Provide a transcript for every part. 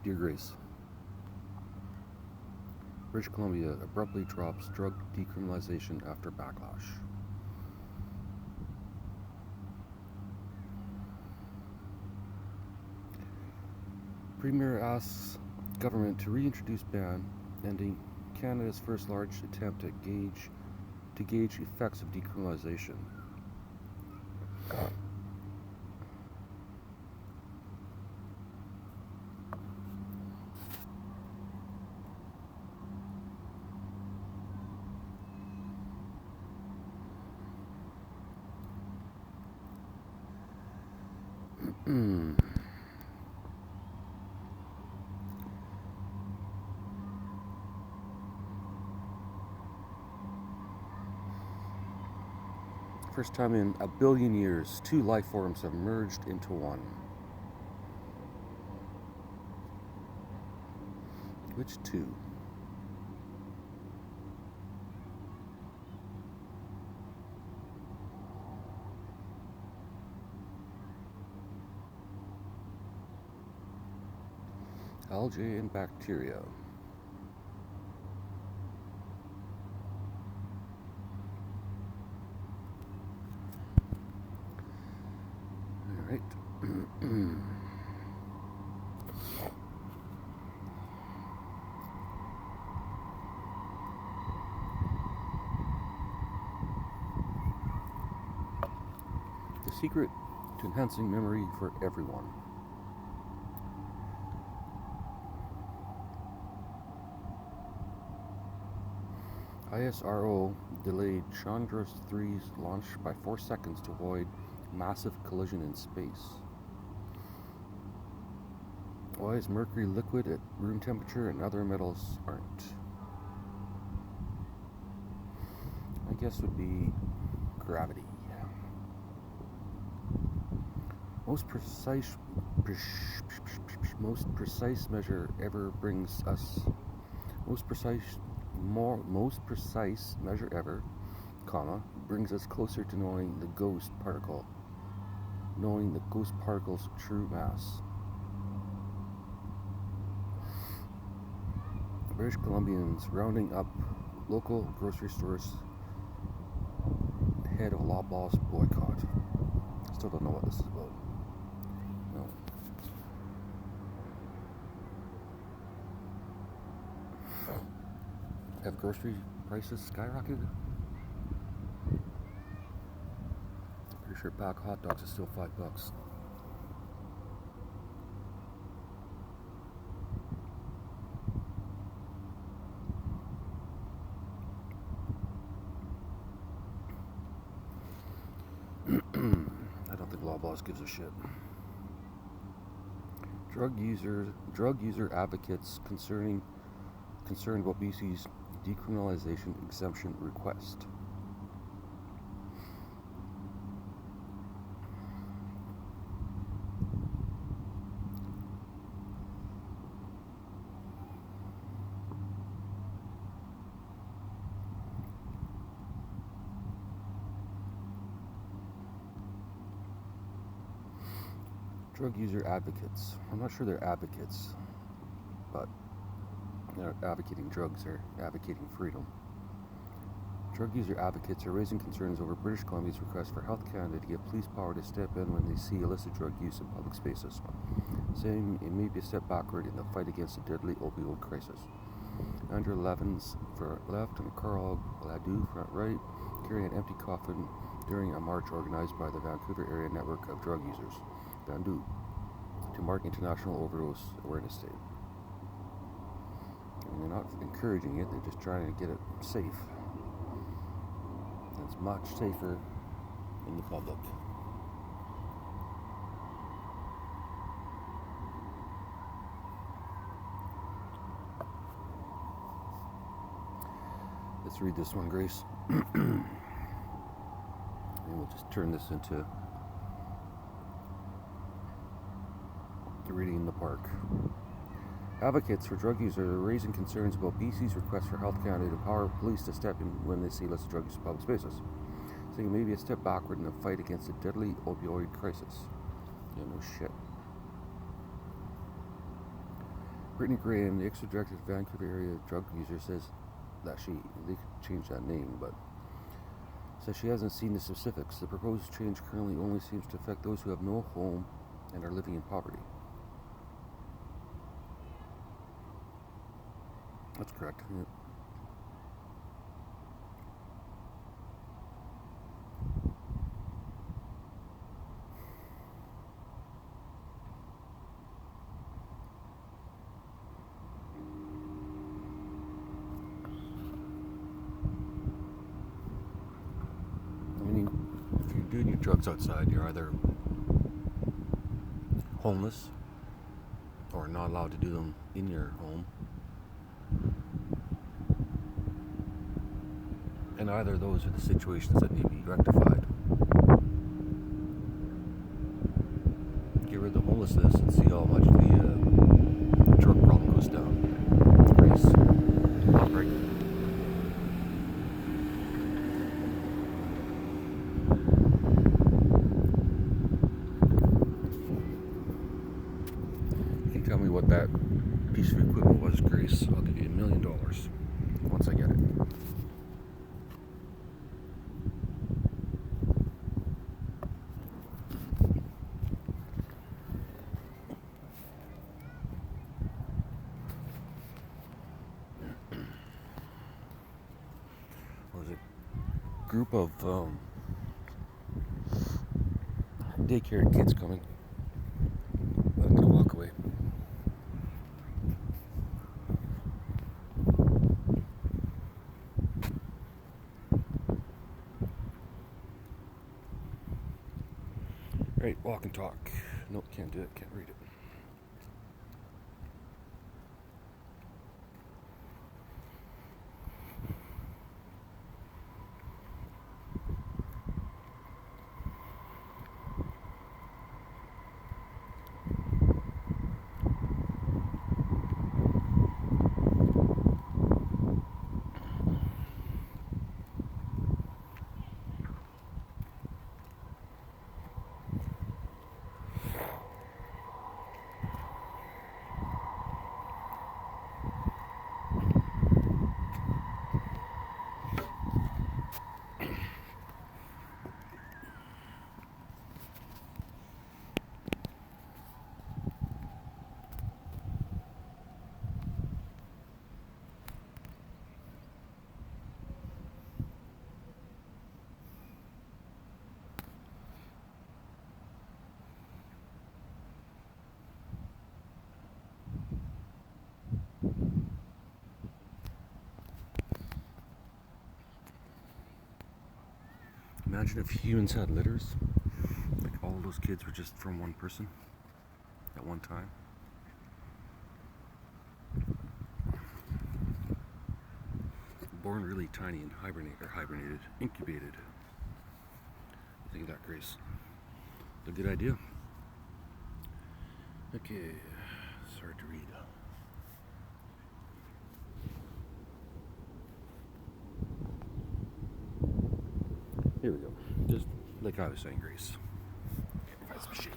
Dear Grace, British Columbia abruptly drops drug decriminalization after backlash. Premier asks government to reintroduce ban, ending Canada's first large attempt to gauge effects of decriminalization. First time in a billion years, two life forms have merged into one. Which two? Algae and bacteria. All right. The secret to enhancing memory for everyone. ISRO delayed Chandra's 3's launch by 4 seconds to avoid massive collision in space. Why is mercury liquid at room temperature and other metals aren't? I guess would be gravity. Most precise measure ever brings us most precise measure ever, brings us closer to knowing the ghost particle's true mass. British Columbians rounding up local grocery stores ahead of Loblaws boycott. Still don't know what this is about. No. Have grocery prices skyrocketed? Pretty sure pack hot dogs is still $5. I don't think Loblaws gives a shit. Drug user advocates concerned about BC's decriminalization exemption request. Drug user advocates. I'm not sure they're advocates, but they're not advocating drugs, they're advocating freedom. Drug user advocates are raising concerns over British Columbia's request for Health Canada to give police power to step in when they see illicit drug use in public spaces, saying it may be a step backward in the fight against the deadly opioid crisis. Andrew Levins for left and Carl Ladeau front right carrying an empty coffin during a march organized by the Vancouver Area Network of Drug Users, Vandu, to mark International Overdose Awareness Day. And they're not encouraging it, they're just trying to get it safe. And it's much safer in the public. Let's read this one, Grace. And we'll just turn this into reading in the park. Advocates for drug users are raising concerns about BC's request for Health Canada to empower police to step in when they see illicit drug use in public spaces, saying it may be a step backward in the fight against the deadly opioid crisis. Yeah, no shit. Brittany Graham, the ex-director of Vancouver area drug user, says that they could change that name, but says she hasn't seen the specifics. The proposed change currently only seems to affect those who have no home and are living in poverty. That's correct. Yeah. If you're doing your drugs outside, you're either homeless or not allowed to do them in your home. And either of those are the situations that need to be rectified. Get rid of the homelessness and see how much the drug problem goes down. Grace. Heartbreak. You can tell me what that piece of equipment was, Grace. I'll give you $1 million once I get it. Group of daycare kids coming. I'm gonna walk away. Right, walk and talk. Nope, can't do it, can't read it. Imagine if humans had litters. Like all those kids were just from one person at one time. Born really tiny and hibernated, incubated. You think of that, Grace? A good idea. Okay, it's hard to read. Here we go. Just like I was saying, Grace. Find some shade.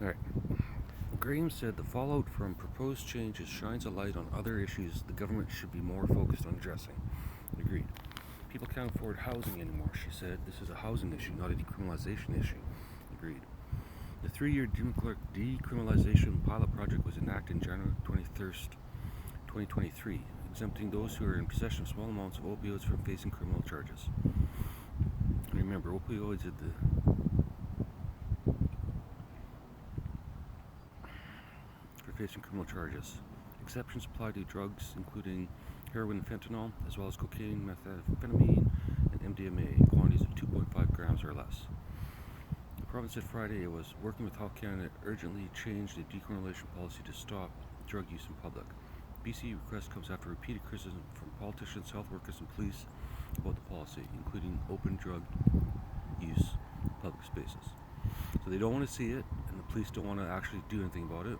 Alright. Graham said the fallout from proposed changes shines a light on other issues the government should be more focused on addressing. Agreed. People can't afford housing anymore, she said. This is a housing issue, not a decriminalization issue. Agreed. The 3-year decriminalization pilot project was enacted on January 21st, 2023, exempting those who are in possession of small amounts of opioids from facing criminal charges. And remember, opioids are facing criminal charges. Exceptions apply to drugs including heroin and fentanyl, as well as cocaine, methamphetamine, and MDMA in quantities of 2.5 grams or less. The province said Friday it was working with Health Canada to urgently change the decriminalization policy to stop drug use in public. BC request comes after repeated criticism from politicians, health workers, and police about the policy, including open drug use public spaces. So they don't want to see it, and the police don't want to actually do anything about it.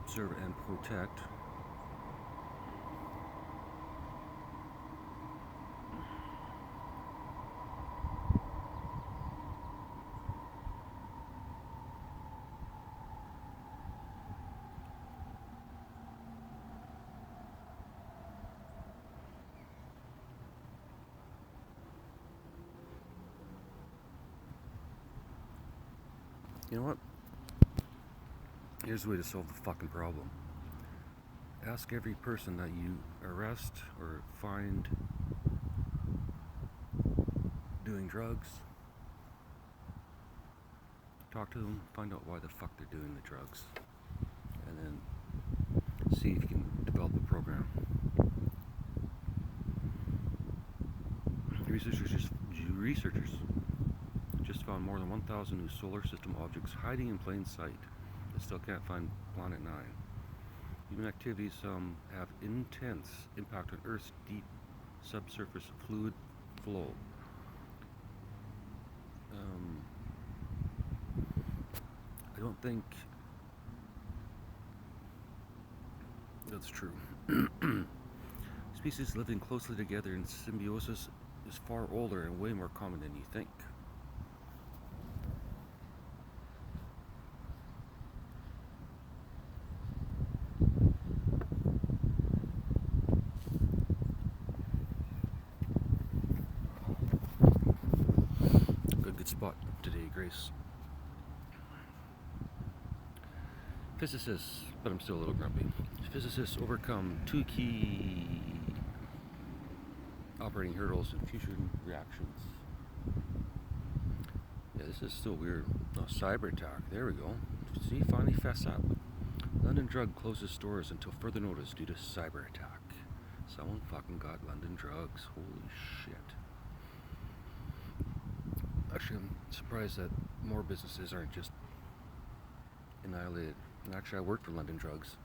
Serve and protect. You know what? Here's a way to solve the fucking problem. Ask every person that you arrest or find doing drugs. Talk to them, find out why the fuck they're doing the drugs. And then see if you can develop a program. Researchers just found more than 1,000 new solar system objects hiding in plain sight. They still can't find Planet 9. Human activities have intense impact on Earth's deep subsurface fluid flow. I don't think that's true. Species living closely together in symbiosis is far older and way more common than you think. Good spot today, Grace. Physicists, but I'm still a little grumpy. Physicists overcome two key operating hurdles in fusion reactions. Yeah, this is still weird. Oh, cyber attack. There we go. See, finally fess up. London Drug closes stores until further notice due to cyber attack. Someone fucking got London Drugs. Holy shit. Actually, I'm surprised that more businesses aren't just annihilated. And actually, I work for London Drugs,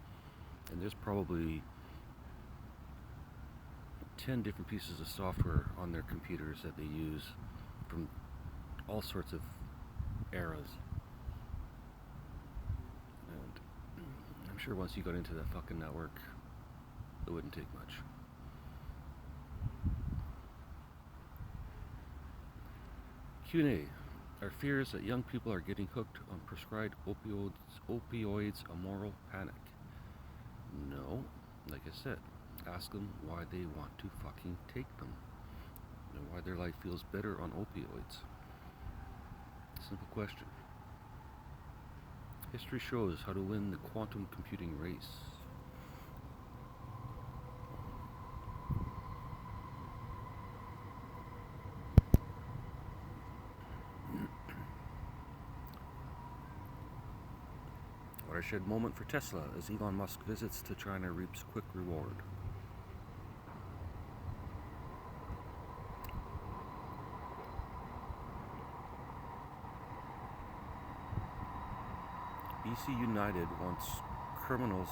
and there's probably 10 different pieces of software on their computers that they use from all sorts of eras. And I'm sure once you got into that fucking network, it wouldn't take much. Q&A. Our fears that young people are getting hooked on prescribed opioids a moral panic? No. Like I said, ask them why they want to fucking take them and why their life feels better on opioids. Simple question. History shows how to win the quantum computing race. Watershed moment for Tesla as Elon Musk visits to China reaps quick reward. BC United wants criminals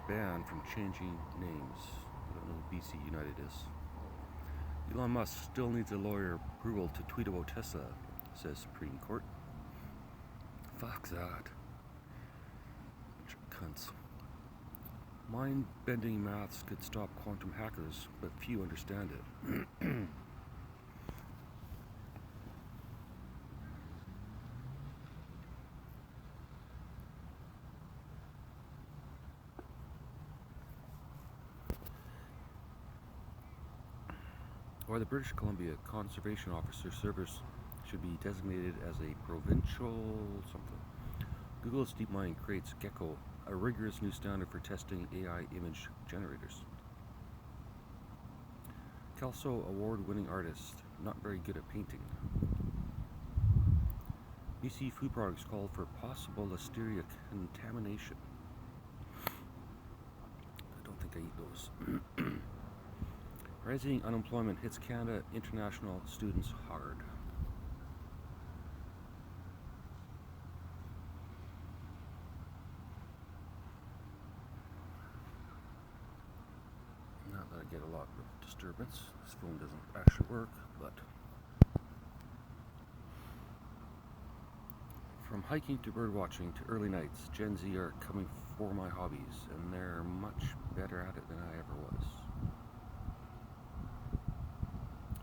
banned from changing names. I don't know who BC United is. Elon Musk still needs a lawyer approval to tweet about Tesla, says Supreme Court. Fuck that. Cunts. Mind-bending maths could stop quantum hackers, but few understand it. Why the British Columbia Conservation Officer service should be designated as a provincial something. Google's DeepMind creates Gecko, a rigorous new standard for testing AI image generators. Kelso award-winning artist, not very good at painting. BC food products called for possible listeria contamination. I don't think I eat those. Rising unemployment hits Canada international students hard. Not that I get a lot of disturbance. This phone doesn't actually work, but From hiking to bird watching to early nights, Gen Z are coming for my hobbies, and they're much better at it than I ever was.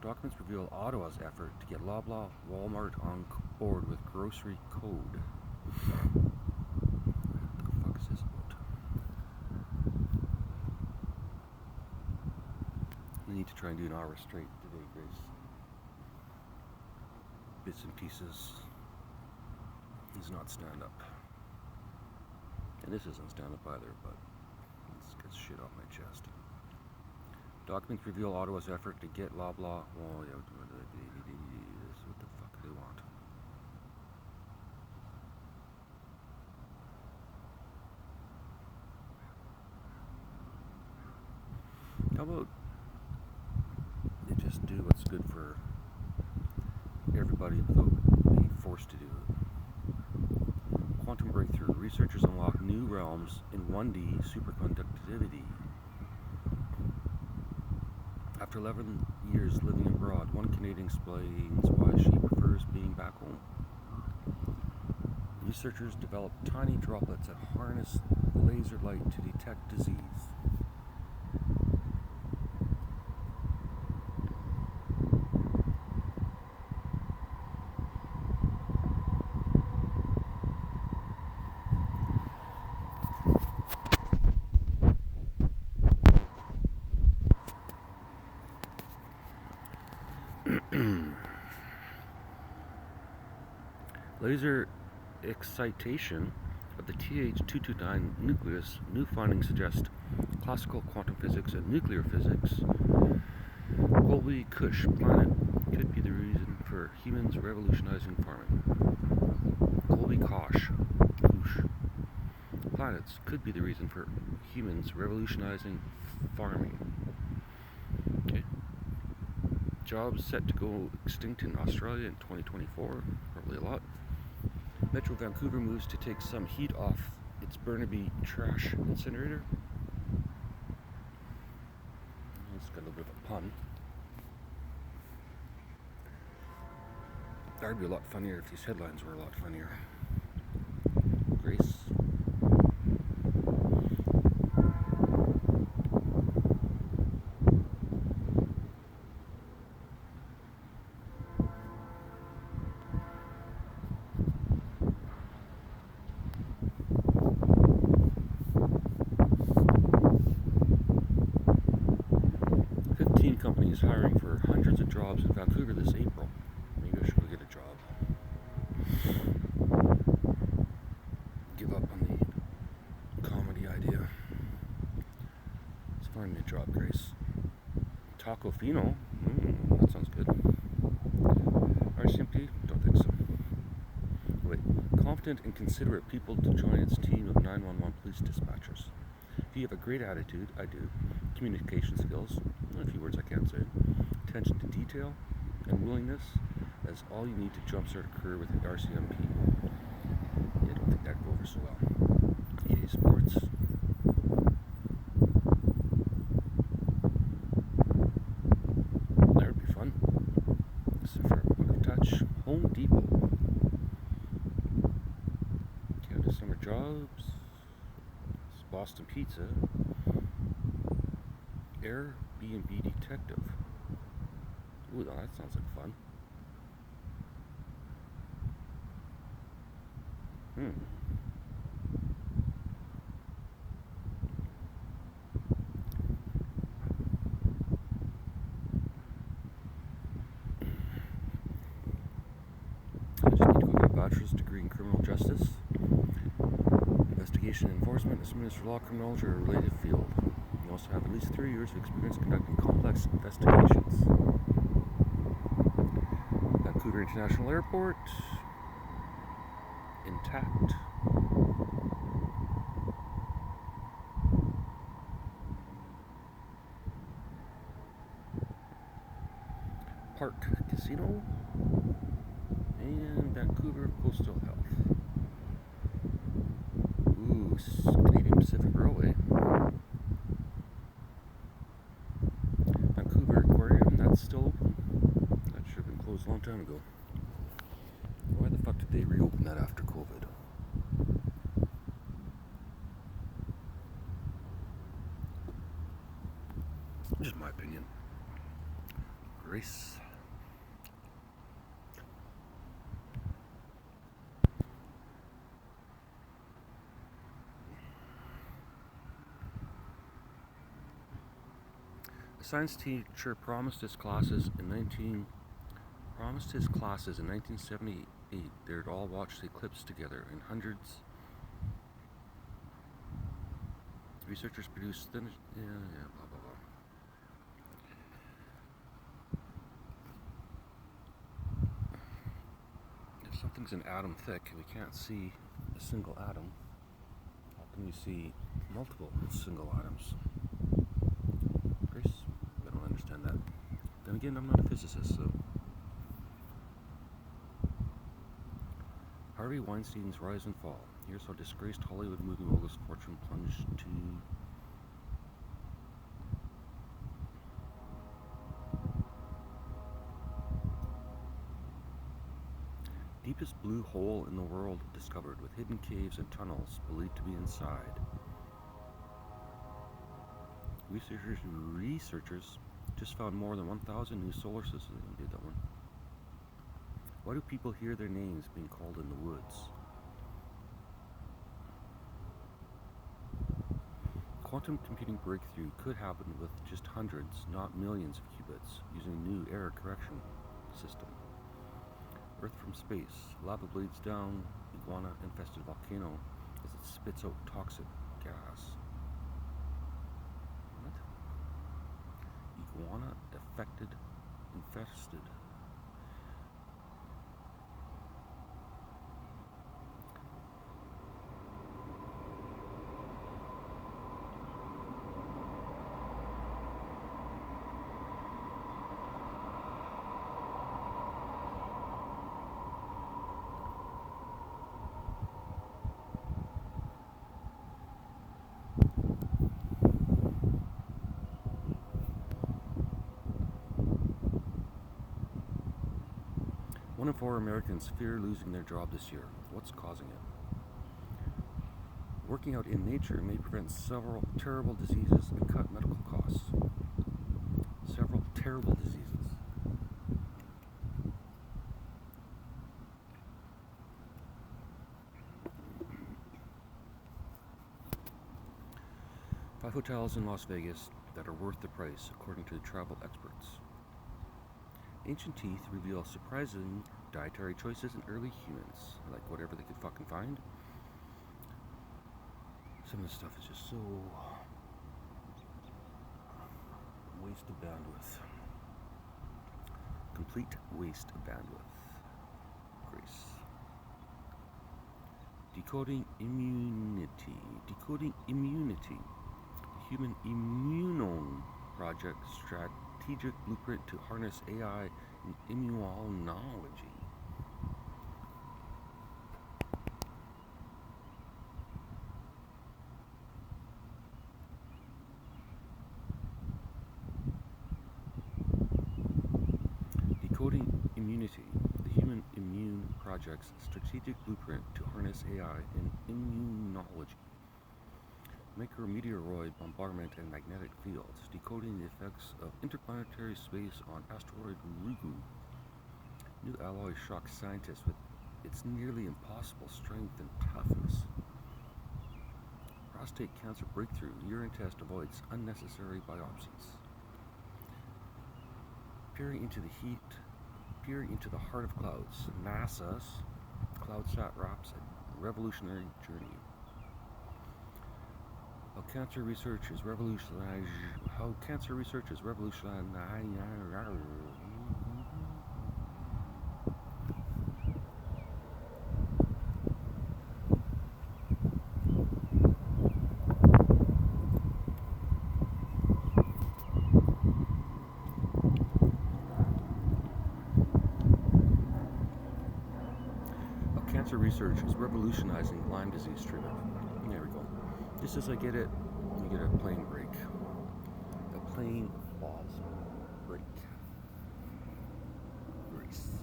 Documents reveal Ottawa's effort to get Loblaw Walmart on board with grocery code. What the fuck is this about? We need to try and do an hour straight today, Grace. Bits and pieces. Is not stand up. And this isn't stand up either, but let's get shit off my chest. Documents reveal Ottawa's effort to get Loblaw. Oh, yeah, what the fuck do they want? How about they just do what's good for everybody without being forced to do it? Quantum breakthrough. Researchers unlock new realms in 1D superconductivity. After 11 years living abroad, one Canadian explains why she prefers being back home. Researchers developed tiny droplets that harness laser light to detect disease. Laser excitation of the TH229 nucleus. New findings suggest classical quantum physics and nuclear physics. Colby Kush planet could be the reason for humans revolutionizing farming. Colby Kush planets could be the reason for humans revolutionizing farming. Okay. Jobs set to go extinct in Australia in 2024. Probably a lot. Metro Vancouver moves to take some heat off its Burnaby trash incinerator. It's got a little bit of a pun. That would be a lot funnier if these headlines were a lot funnier. Grace. Companies hiring for hundreds of jobs in Vancouver this April. Maybe I should go get a job. Give up on the comedy idea. Let's find me a job, Grace. Taco Fino? That sounds good. RCMP? Don't think so. Wait. Confident and considerate people to join its team of 911 police dispatchers. If you have a great attitude, I do. Communication skills, a few words I can't say. Attention to detail and willingness, that's all you need to jumpstart a career with the RCMP. Yeah, I don't think that'd go over so well. EA Sports. That would be fun. Except for out of touch. Home Depot. Canada Summer Jobs. Boston Pizza. Airbnb detective. Ooh, that sounds like fun. I just need to go get a bachelor's degree in criminal justice, investigation and enforcement, administrative law, criminology, or a related field. You also have at least 3 years of experience conducting complex investigations. Vancouver International Airport. Intact. Park Casino. And Vancouver Coastal Health. Ooh, Canadian Pacific Railway. Vancouver Aquarium, that's still open. That should have been closed a long time ago. Why the fuck did they reopen that after COVID? Just my opinion. Grace. A science teacher promised his classes in 1978 they'd all watch the eclipse together in hundreds. Researchers produced blah blah blah. If something's an atom thick and we can't see a single atom, how can we see multiple single atoms? Grace? I don't understand that. Then again, I'm not a physicist, so. Harvey Weinstein's rise and fall. Here's how disgraced Hollywood movie mogul's fortune plunged to deepest blue hole in the world discovered, with hidden caves and tunnels believed to be inside. Researchers just found more than 1,000 new solar systems. Did that one. Why do people hear their names being called in the woods? Quantum computing breakthrough could happen with just hundreds, not millions of qubits, using a new error correction system. Earth from space. Lava bleeds down iguana-infested volcano as it spits out toxic gas. What? Iguana-infested. One in 4 Americans fear losing their job this year. What's causing it? Working out in nature may prevent several terrible diseases and cut medical costs. Several terrible diseases. Five hotels in Las Vegas that are worth the price, according to the travel experts. Ancient teeth reveal surprising dietary choices in early humans, like whatever they could fucking find. Some of the stuff is just so waste of bandwidth. Complete waste of bandwidth. Grace. Decoding immunity. Decoding immunity. The Human Immunome Project strategic blueprint to harness AI in immunology. Decoding immunity, the Human Immune Project's strategic blueprint to harness AI in immunology. Micrometeoroid bombardment and magnetic fields, decoding the effects of interplanetary space on asteroid Ryugu. New alloy shocks scientists with its nearly impossible strength and toughness. Prostate cancer breakthrough, urine test avoids unnecessary biopsies. Peering into the heart of clouds, NASA's CloudSat wraps a revolutionary journey. How cancer research is revolutionizing. Cancer research is revolutionizing Lyme disease treatment. There we go. Just as I get it, we get a plane break. A plane pause break. Grace.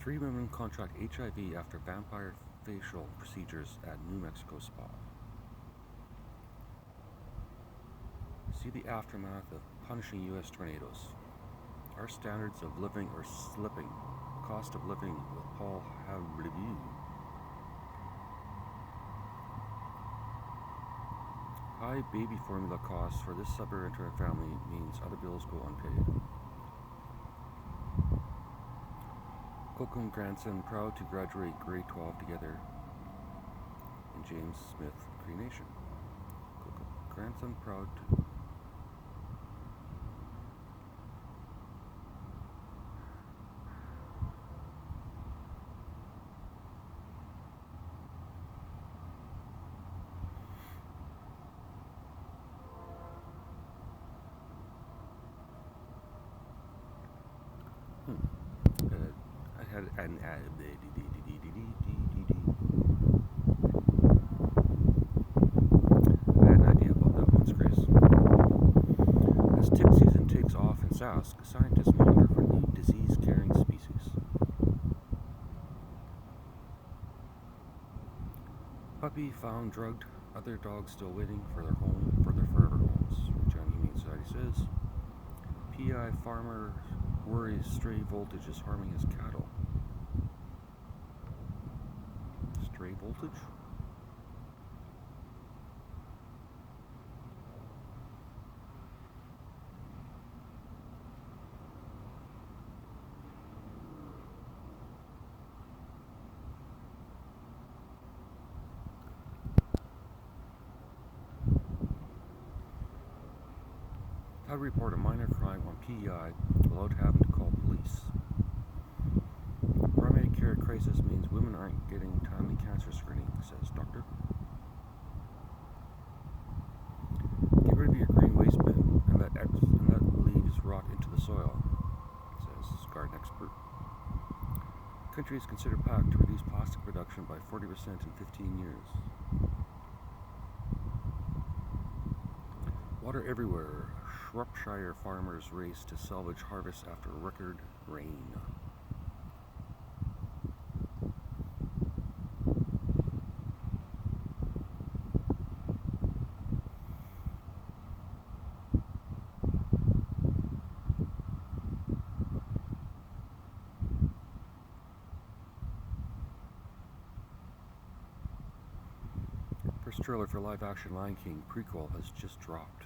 3 women contract HIV after vampire facial procedures at New Mexico spa. See the aftermath of punishing U.S. tornadoes. Our standards of living are slipping. Cost of living with Paul Havreview. High baby formula costs for this suburban family means other bills go unpaid. Coco and grandson proud to graduate grade 12 together in James Smith cremation. Coco grandson proud to. I had an idea about that once, Grace. As tick season takes off in Sask, scientists monitor for new disease-carrying species. Puppy found drugged, other dogs still waiting for their forever homes. Regina Humane Society says. PI farmer worries stray voltage is harming his cattle. Stray voltage? How to report a minor crime on PEI without having to call police. Primary care crisis means women aren't getting timely cancer screening, says doctor. Get rid of your green waste bin and let leaves rot into the soil, says garden expert. Countries consider pact to reduce plastic production by 40% in 15 years. Water everywhere. Shropshire farmers race to salvage harvest after record rain. First trailer for live-action Lion King prequel has just dropped.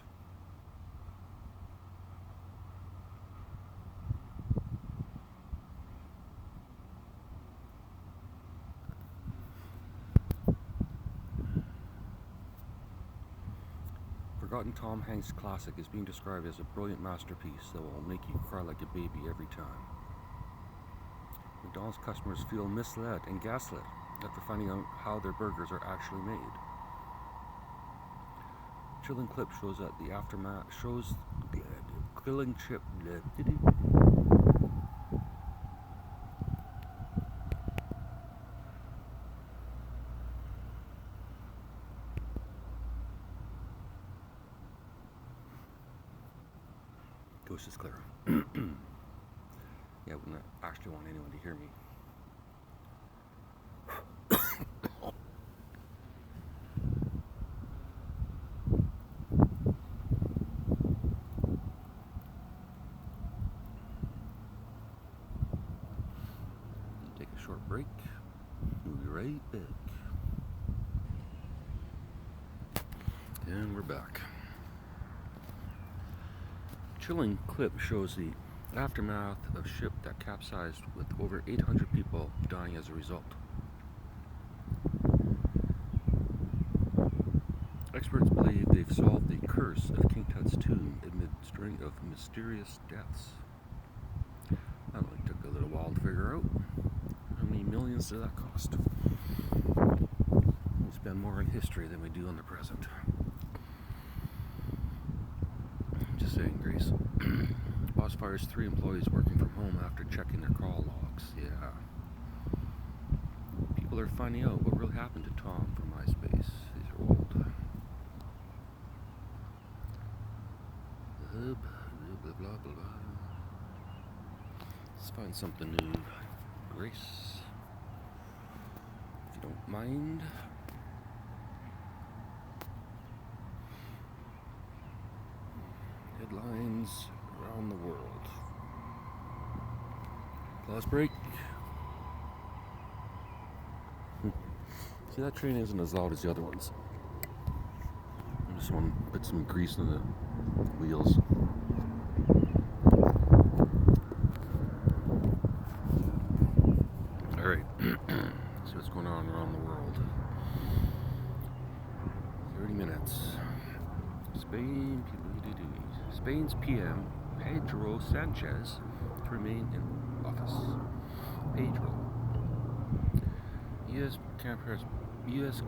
Forgotten Tom Hanks classic is being described as a brilliant masterpiece that will make you cry like a baby every time. McDonald's customers feel misled and gaslit after finding out how their burgers are actually made. Chilling clip shows that the aftermath shows killing chip. Coast is clear. Yeah, I wouldn't actually want anyone to hear me. Take a short break. We'll be right back. And we're back. Chilling clip shows the aftermath of ship that capsized with over 800 people dying as a result. Experts believe they've solved the curse of King Tut's tomb amid a string of mysterious deaths. That only took a little while to figure out. How many millions did that cost? We spend more on history than we do on the present. Just saying, Grace. Boss fires 3 employees working from home after checking their call logs. Yeah. People are finding out what really happened to Tom from MySpace. These are old. Blah, blah, blah. Let's find something new. Grace, if you don't mind. Headlines around the world. Applause break. See, that train isn't as loud as the other ones. I just want to put some grease in the wheels. Alright, see what's going on around the world. 30 minutes. Spain's PM Pedro Sanchez to remain in office. Pedro. U.S.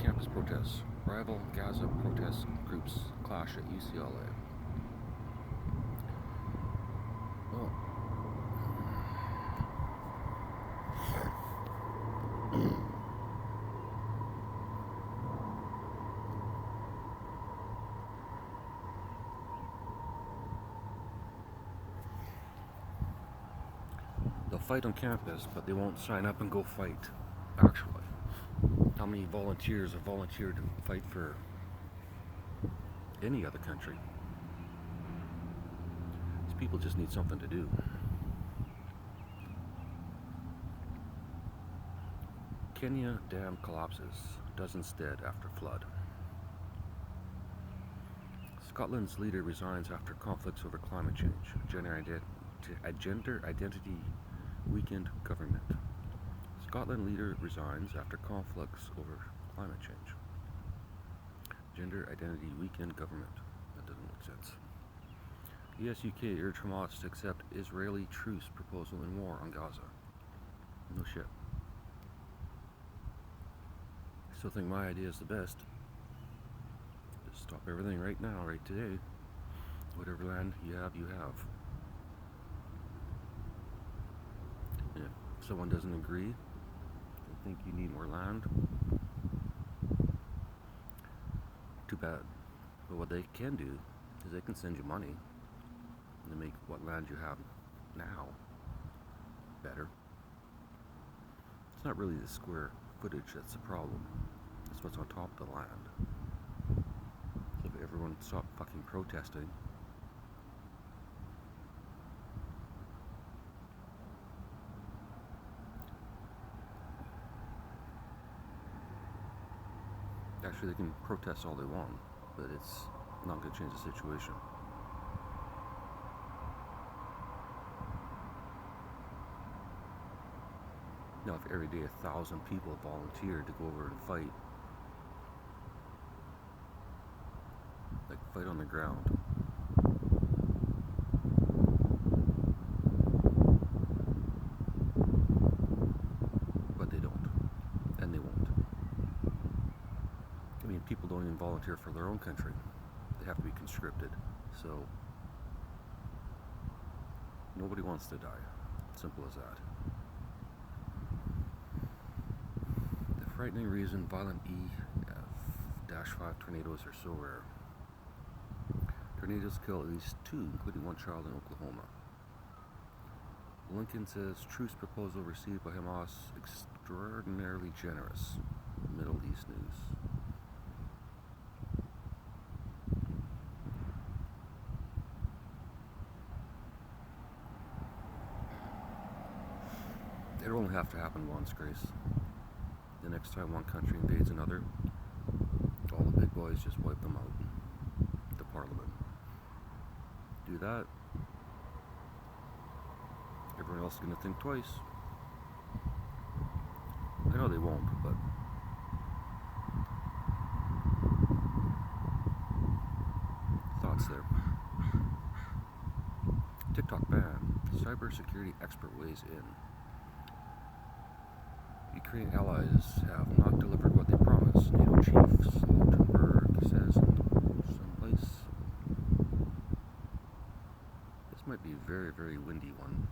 campus protests. Rival Gaza protest groups clash at UCLA. Oh. They'll fight on campus, but they won't sign up and go fight, actually. How many volunteers have volunteered to fight for any other country? These people just need something to do. Kenya dam collapses, dozens dead after flood. Scotland's leader resigns after conflicts over climate change. A gender identity weakened government. Scotland leader resigns after conflicts over climate change. Gender identity weakened government. That doesn't make sense. US-UK urge Hamas to accept Israeli truce proposal in war on Gaza. No shit. I still think my idea is the best. Just stop everything right now, right today. Whatever land you have, you have. And if someone doesn't agree, they think you need more land, too bad. But what they can do is they can send you money to make what land you have now better. It's not really the square footage that's the problem. It's what's on top of the land. So if everyone stopped fucking protesting, actually they can protest all they want, but it's not going to change the situation. Now, if every day 1,000 people volunteered to go over and fight, like fight on the ground, but they don't, and they won't. I mean, people don't even volunteer for their own country. They have to be conscripted. So, nobody wants to die. Simple as that. The frightening reason violent EF-5 tornadoes are so rare. Tornadoes kill at least 2, including 1 child in Oklahoma. Lincoln says truce proposal received by Hamas extraordinarily generous. Middle East news. It only have to happen once, Grace. The next time one country invades another, all the big boys just wipe them out. The parliament. Do that, everyone else is going to think twice. I know they won't, but thoughts there. TikTok ban. Cybersecurity expert weighs in. Ukraine allies have not delivered what they promised. NATO chief Stoltenberg says in some place. This might be a very, very windy one,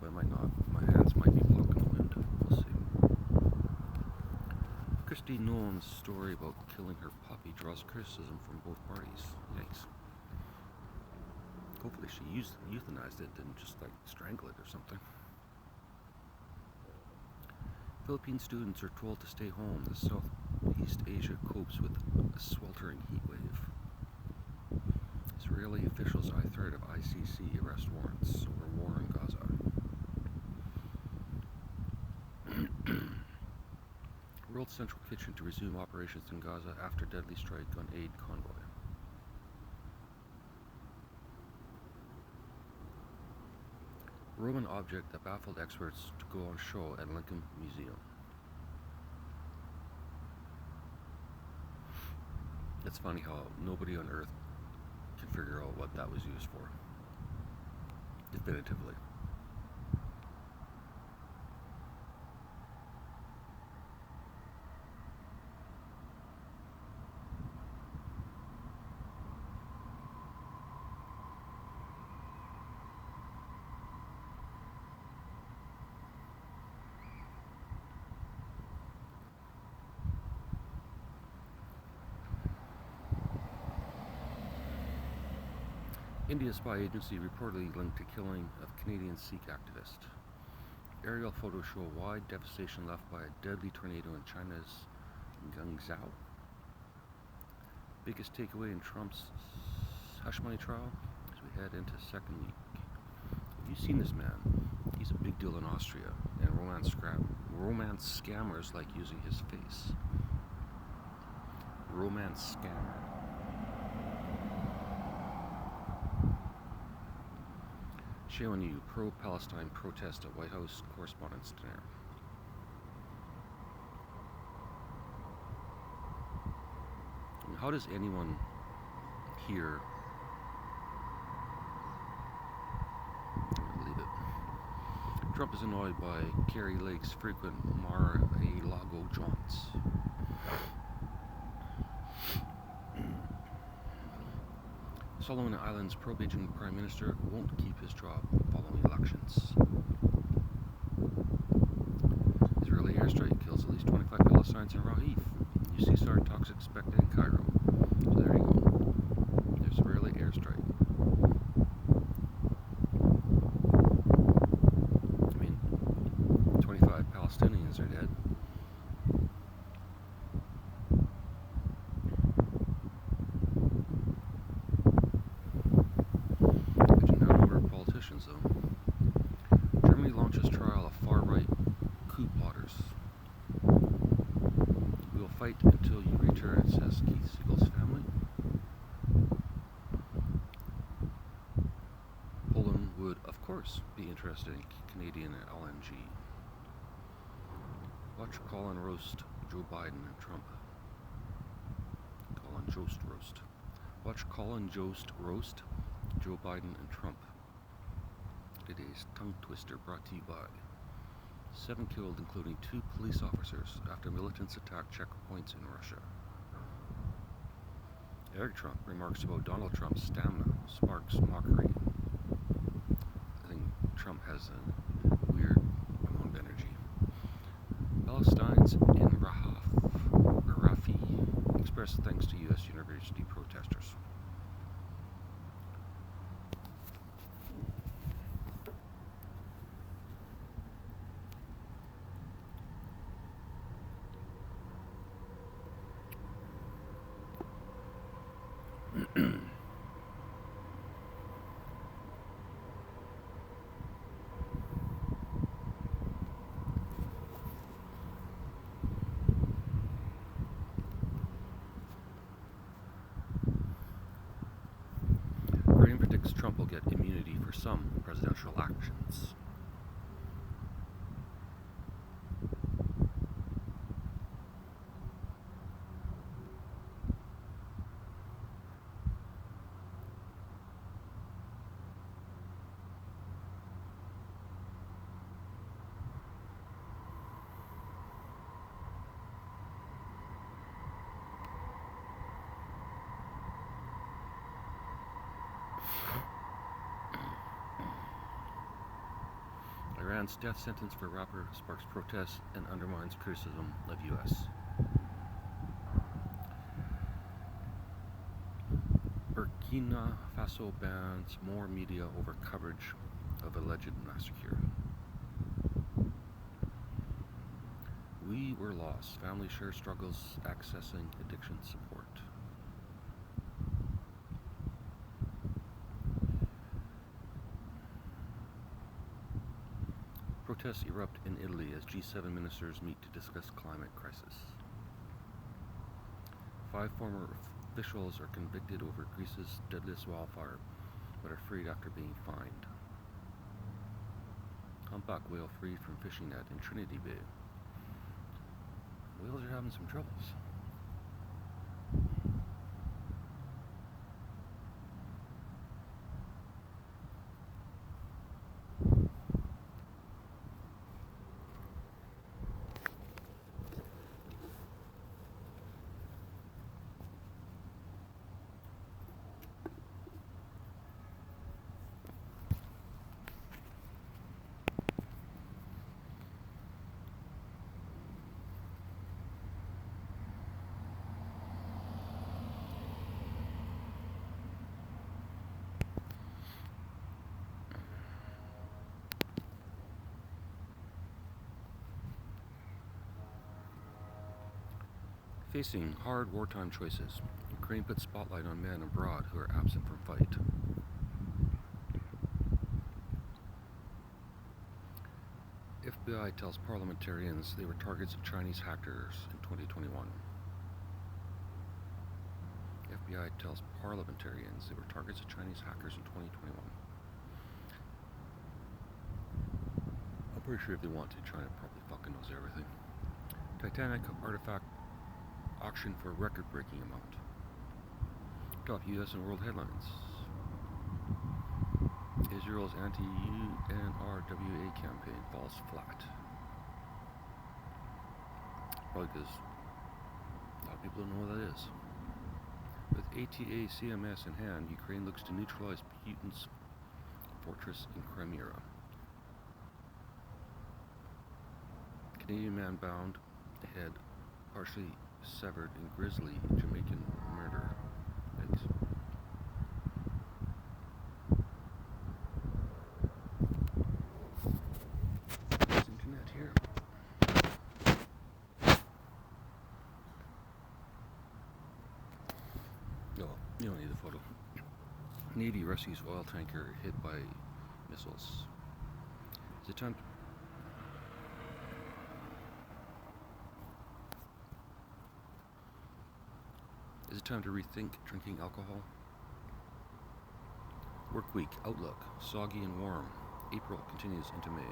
but it might not. My hands might be blocking the wind. We'll see. Kristi Noem's story about killing her puppy draws criticism from both parties. Yikes. Hopefully she euthanized it, didn't just like strangle it or something. Philippine students are told to stay home as Southeast Asia copes with a sweltering heat wave. Israeli officials eye threat of ICC arrest warrants over war in Gaza. World Central Kitchen to resume operations in Gaza after deadly strike on aid convoy. Roman object that baffled experts to go on show at Lincoln Museum. It's funny how nobody on Earth can figure out what that was used for, definitively. India's spy agency reportedly linked to killing of Canadian Sikh activist. Aerial photos show wide devastation left by a deadly tornado in China's Guangzhou. Biggest takeaway in Trump's hush money trial as we head into second week. Have you seen this man? He's a big deal in Austria, and romance scammers like using his face. Romance scammer. Showing you pro-Palestine protest at White House Correspondents' Dinner. And how does anyone here leave it? Trump is annoyed by Kari Lake's frequent Mar-a-Lago jaunts. Solomon Islands pro-Beijing Prime Minister won't keep his job following elections. Israeli airstrike kills at least 25 Palestinians in Rahif. UCSR talks expected in Cairo. So there you go. There's Israeli airstrike. I mean, 25 Palestinians are dead. Germany launches trial of far-right coup plotters. We will fight until you return, says Keith Siegel's family. Poland would, of course, be interested in Canadian LNG. Watch Colin roast Joe Biden and Trump. Colin Jost roast. Watch Colin Jost roast Joe Biden and Trump. Today's tongue twister brought to you by 7 killed, including 2 police officers after militants attacked checkpoints in Russia. Eric Trump remarks about Donald Trump's stamina sparks mockery. I think Trump has a weird amount of energy. Palestinians in Rafi expressed thanks to U.S. university protesters. Graham predicts Trump will get immunity for some presidential actions. Iran's death sentence for rapper sparks protests and undermines criticism of U.S. Burkina Faso bans more media over coverage of alleged massacre. We were lost. Family share struggles accessing addiction support. Protests erupt in Italy as G7 ministers meet to discuss climate crisis. 5 former officials are convicted over Greece's deadliest wildfire, but are freed after being fined. Humpback whale freed from fishing net in Trinity Bay. Whales are having some troubles. Facing hard wartime choices, Ukraine puts spotlight on men abroad who are absent from fight. FBI tells parliamentarians they were targets of Chinese hackers in 2021. FBI tells parliamentarians they were targets of Chinese hackers in 2021. I'm pretty sure if they want to, China probably fucking knows everything. Titanic artifact auction for record-breaking amount. Top U.S. and world headlines. Israel's anti-UNRWA campaign falls flat. Probably because a lot of people don't know what that is. With ATA CMS in hand, Ukraine looks to neutralize Putin's fortress in Crimea. Canadian man bound, head partially severed in grisly Jamaican murder. Thanks. There's internet here. No, you don't need the photo. Navy rescues oil tanker hit by missiles. Is it time? Is it time to rethink drinking alcohol? Work week, outlook, soggy and warm. April continues into May.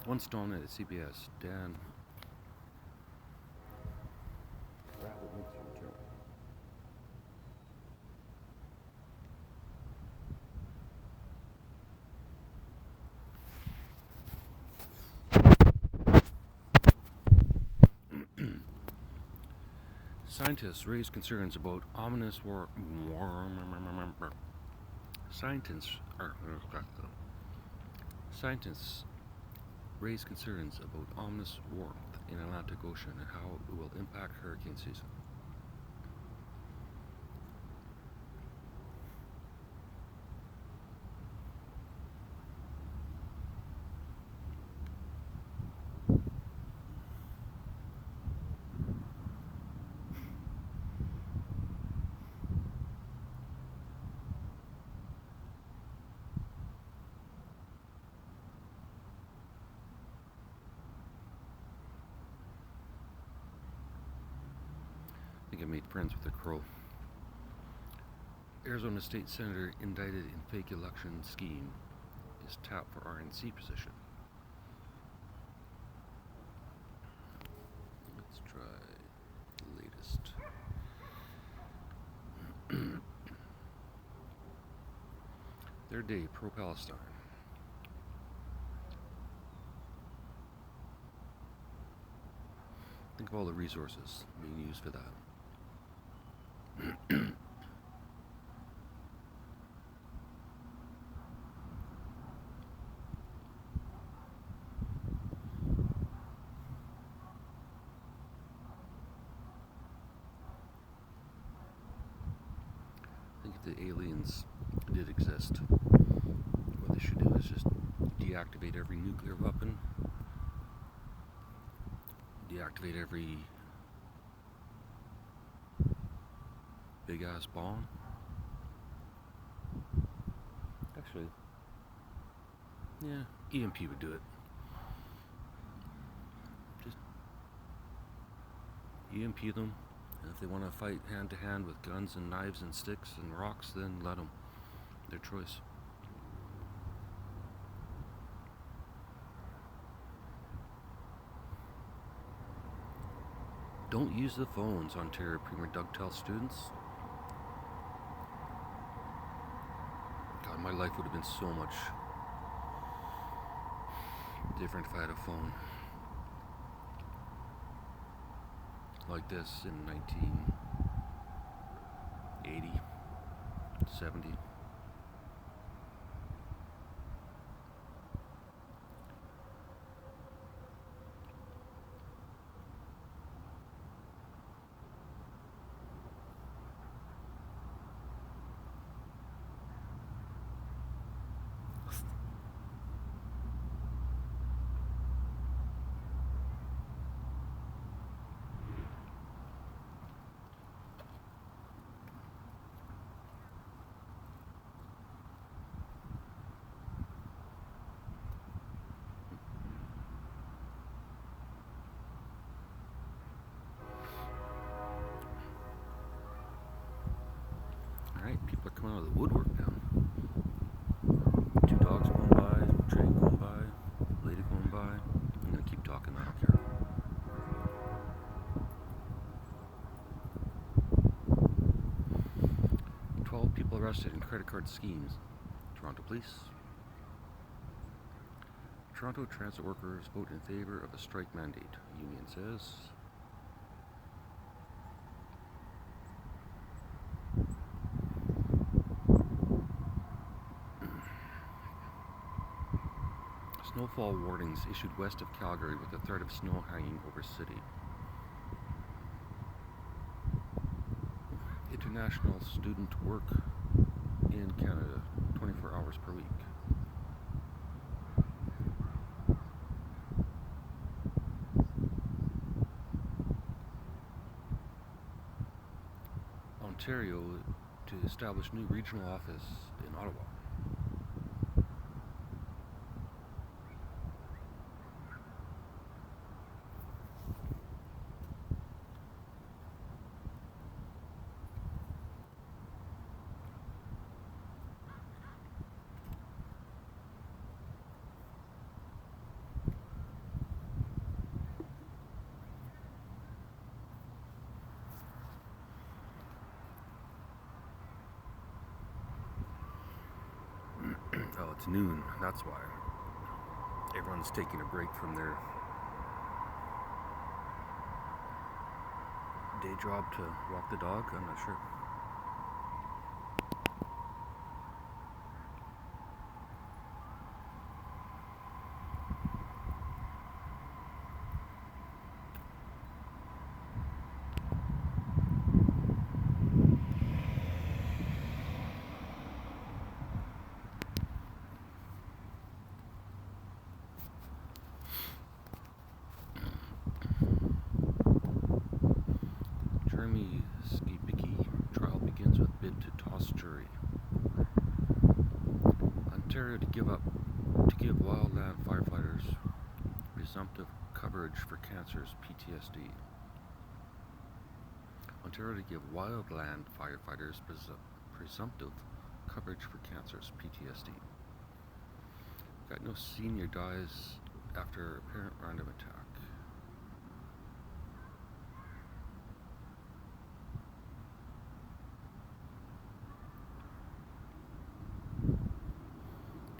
One stone at CBS, Dan. Rabbit makes you return. Scientists raise concerns about ominous Scientists raise concerns about ominous warmth in Atlantic Ocean and how it will impact hurricane season. I think I made friends with a crow. Arizona State Senator indicted in fake election scheme is tapped for RNC position. Let's try the latest. Their day, pro-Palestine. of all the resources being used for that. I think if the aliens did exist, what they should do is just deactivate every nuclear weapon, deactivate every big ass bomb. Actually, yeah, EMP would do it. Just EMP them. And if they want to fight hand to hand with guns and knives and sticks and rocks, then let them. Their choice. Don't use the phones, Ontario Premier Doug tells students. God, my life would have been so much different if I had a phone like this in 1980, 70. Alright, people are coming out of the woodwork now. 2 dogs going by, train going by, lady going by. I'm gonna keep talking, I don't care. "12 people arrested in credit card schemes." Toronto Police. Toronto transit workers vote in favor of a strike mandate, union says. Snowfall warnings issued west of Calgary with the threat of snow hanging over city. International student work in Canada, 24 hours per week. Ontario to establish new regional office in Ottawa. Oh, it's noon, that's why. Everyone's taking a break from their day job to walk the dog, I'm not sure. Jeremy Skibicki trial begins with bid to toss jury. Ontario to give wildland firefighters presumptive coverage for cancers, PTSD. Ontario to give wildland firefighters presumptive coverage for cancers, PTSD. Got no senior dies after apparent random attack.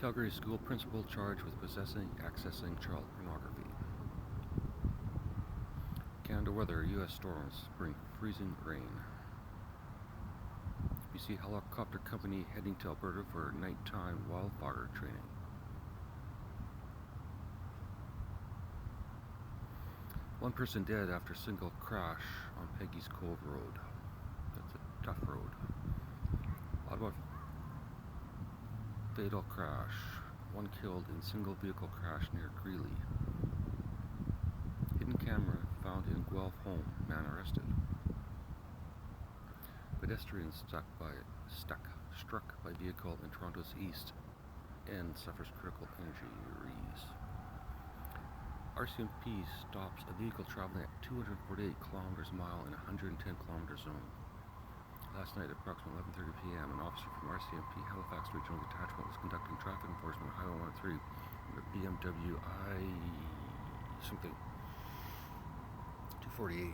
Calgary school principal charged with possessing, accessing child pornography. Canada Under weather, U.S. storms bring freezing rain. BC helicopter company heading to Alberta for nighttime wildfire training. One person dead after single crash on Peggy's Cove Road. That's a tough road. Ottawa fatal crash. One killed in single vehicle crash near Greeley. Hidden camera found in Guelph home. Man arrested. Pedestrian struck by vehicle in Toronto's east end suffers critical injuries. RCMP stops a vehicle traveling at 248 kilometers a mile in a 110 kilometer zone. Last night at approximately 11:30 p.m., an officer from RCMP Halifax Regional Detachment was conducting traffic enforcement on Highway 103 under BMW something 248.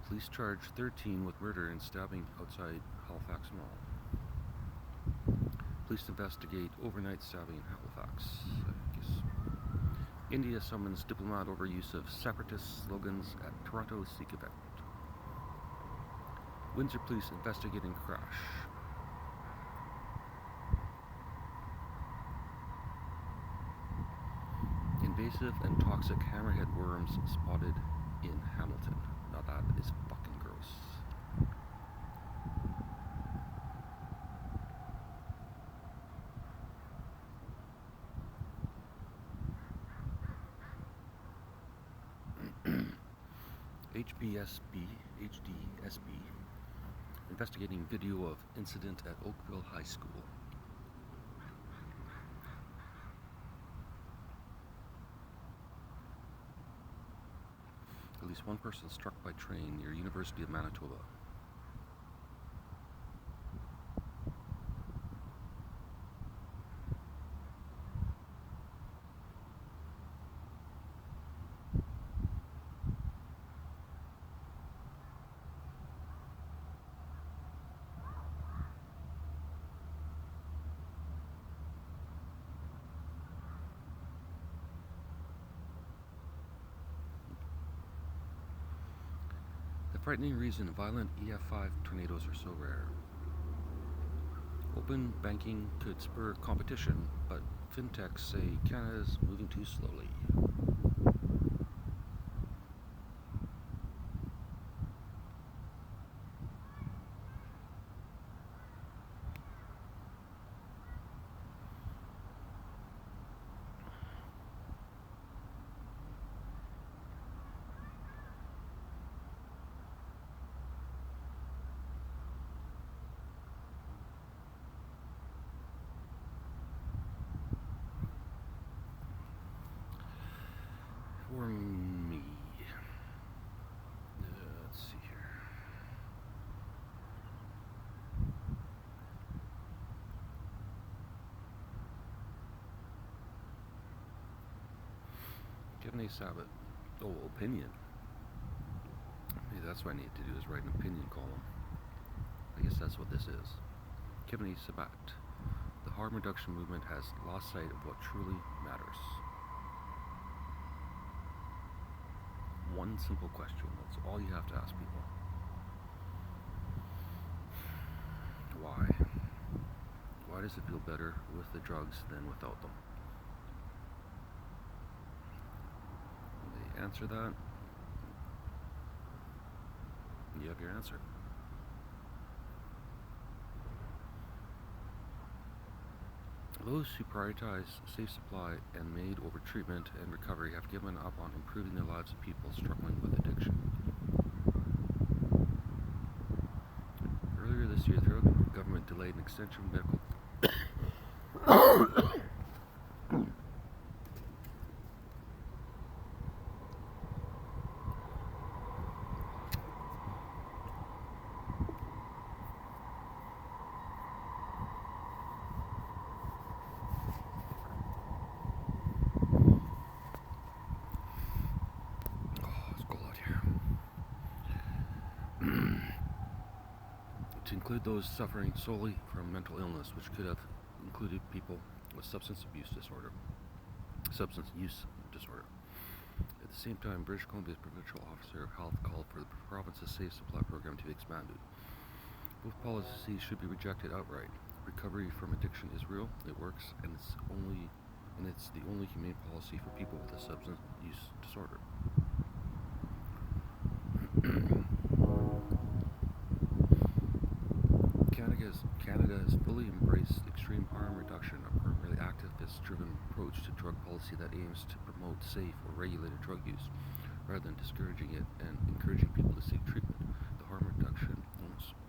Police charge 13 with murder and stabbing outside Halifax Mall. Police investigate overnight stabbing in Halifax. India summons diplomat over use of separatist slogans at Toronto Sikh event. Windsor police investigating crash. Invasive and toxic hammerhead worms spotted in Hamilton. Now that is fucking gross. HDSB, investigating video of incident at Oakville High School. At least one person struck by train near University of Manitoba. The frightening reason violent EF5 tornadoes are so rare. Open banking could spur competition, but fintechs say Canada's moving too slowly. For me, let's see here. Kevin Sabbath. Oh, opinion. Maybe that's what I need to do is write an opinion column. I guess that's what this is. Kevin Sabbath. The harm reduction movement has lost sight of what truly matters. One simple question. That's all you have to ask people. Why? Why does it feel better with the drugs than without them? When they answer that, you have your answer. Those who prioritize safe supply and made over treatment and recovery have given up on improving the lives of people struggling with addiction. Earlier this year, the government delayed an extension of medical include those suffering solely from mental illness, which could have included people with substance use disorder. At the same time, British Columbia's Provincial Officer of Health called for the province's Safe Supply program to be expanded. Both policies should be rejected outright. Recovery from addiction is real, it works, and it's the only humane policy for people with a substance use disorder. Canada has fully embraced extreme harm reduction, a primarily activist-driven approach to drug policy that aims to promote safe or regulated drug use, rather than discouraging it and encouraging people to seek treatment. The harm reduction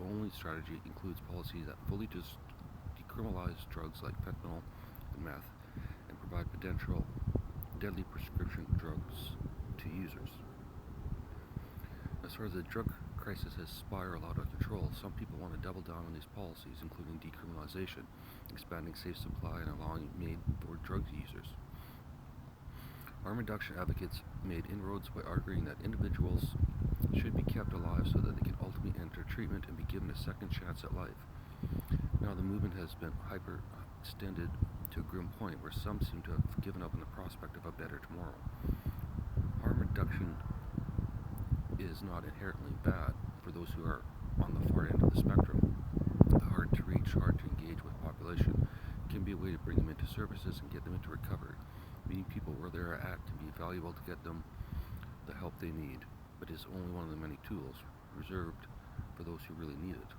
only strategy includes policies that fully decriminalize drugs like fentanyl and meth, and provide potential deadly prescription drugs to users. As far as the drug crisis has spiraled out of control, some people want to double down on these policies, including decriminalization, expanding safe supply, and allowing aid for drug users. Harm reduction advocates made inroads by arguing that individuals should be kept alive so that they can ultimately enter treatment and be given a second chance at life. Now the movement has been hyper-extended to a grim point where some seem to have given up on the prospect of a better tomorrow. Harm reduction is not inherently bad for those who are on the far end of the spectrum. The hard to reach, hard to engage with population can be a way to bring them into services and get them into recovery. Meeting people where they are at can be valuable to get them the help they need, but is only one of the many tools reserved for those who really need it.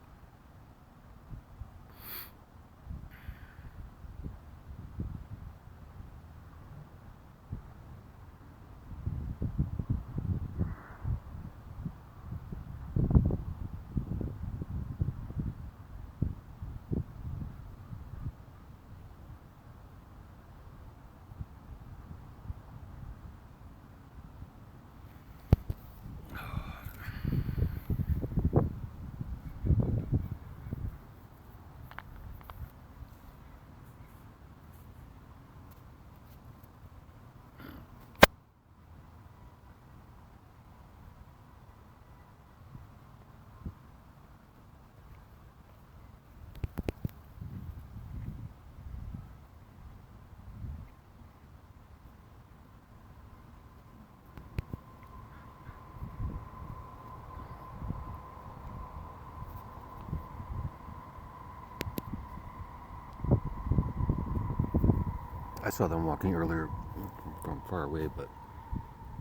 I saw them walking earlier from far away, but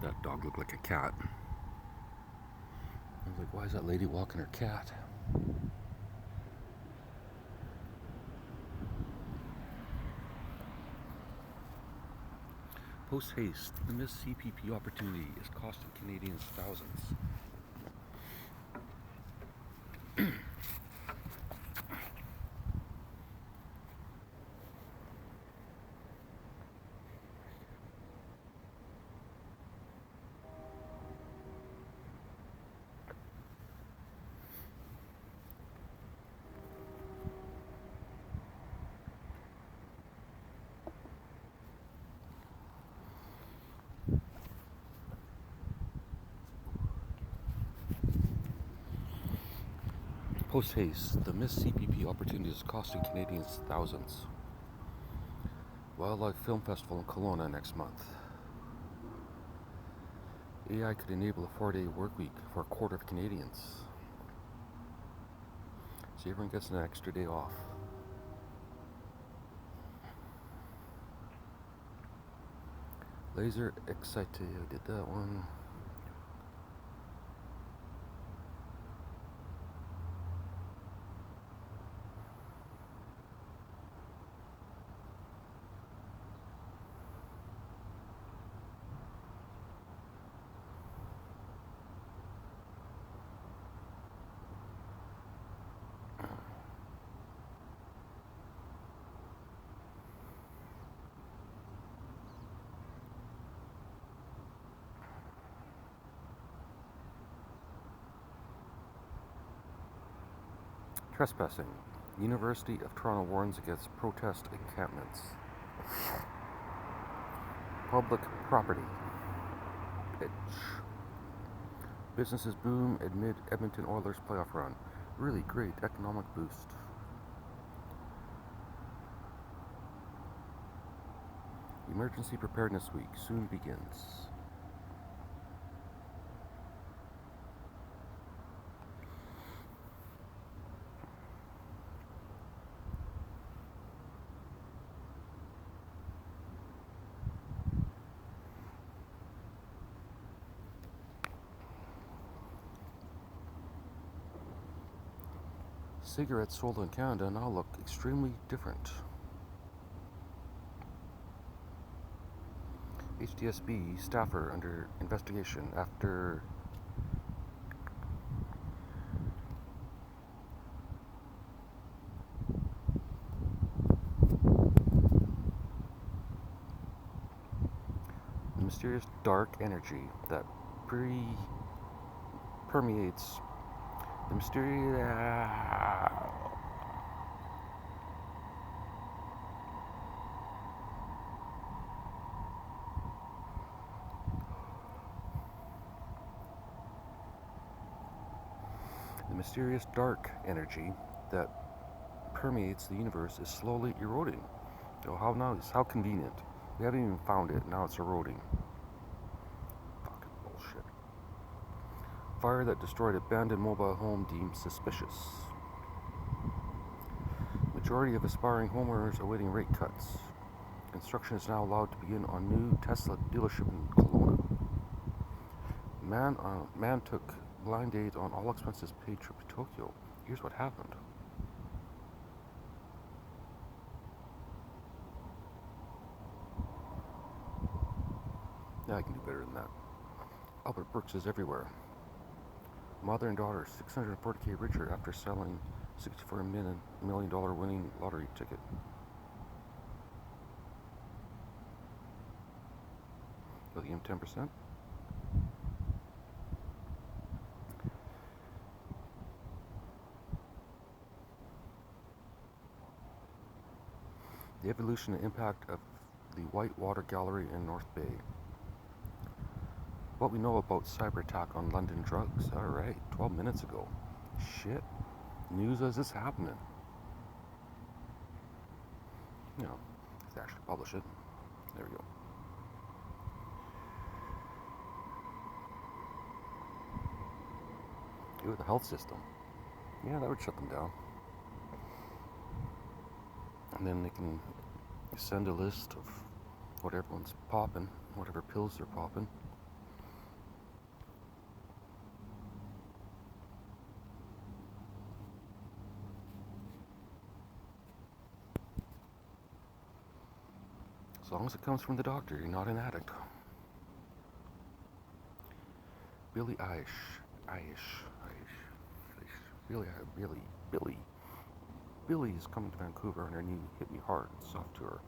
that dog looked like a cat. I was like, why is that lady walking her cat? Post haste, the missed CPP opportunity is costing Canadians thousands. Post haste, the missed CPP opportunity is costing Canadians thousands. Wildlife Film Festival in Kelowna next month. AI could enable a 4-day work week for a quarter of Canadians. So everyone gets an extra day off. Laser Excite, I did that one. Trespassing. University of Toronto warns against protest encampments. Public property. Itch. Businesses boom amid Edmonton Oilers playoff run. really great economic boost. Emergency Preparedness Week soon begins. Cigarettes sold in Canada now look extremely different. HDSB staffer under investigation after the mysterious dark energy that permeates the mysterious dark energy that permeates the universe is slowly eroding. So how nice, how convenient. We haven't even found it, now it's eroding. Fucking bullshit. Fire that destroyed abandoned mobile home deemed suspicious. Majority of aspiring homeowners awaiting rate cuts. Construction is now allowed to begin on new Tesla dealership in Kelowna. Man took blind date on all expenses paid trip to Tokyo. Here's what happened. Yeah, I can do better than that. Albert Brooks is everywhere. Mother and daughter, $640K richer after selling $64 million winning lottery ticket. Lithium 10%. The evolution and impact of the Whitewater Gallery in North Bay. What we know about cyber attack on London drugs. Alright, 12 minutes ago. Shit. News as it's happening. You know, let's actually publish it. There we go. Ooh, the health system. Yeah, that would shut them down. And then they can send a list of what everyone's popping, whatever pills they're popping. As long as it comes from the doctor, you're not an addict. Billy Billy is coming to Vancouver on her new Hit Me Hard soft tour.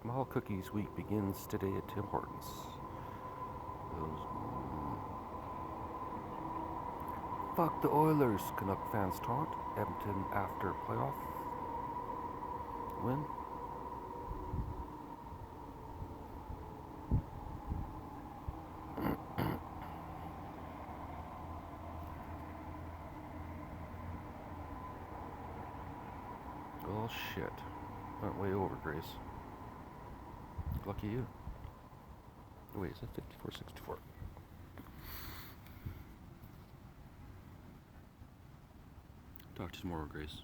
Small Cookies Week begins today at Tim Hortons. Fuck the Oilers, Canuck fans taunt. Edmonton after playoff win. Oh shit. Went way over, Grace. Lucky you. Wait, is it 54-64? Talk to you tomorrow, Grace.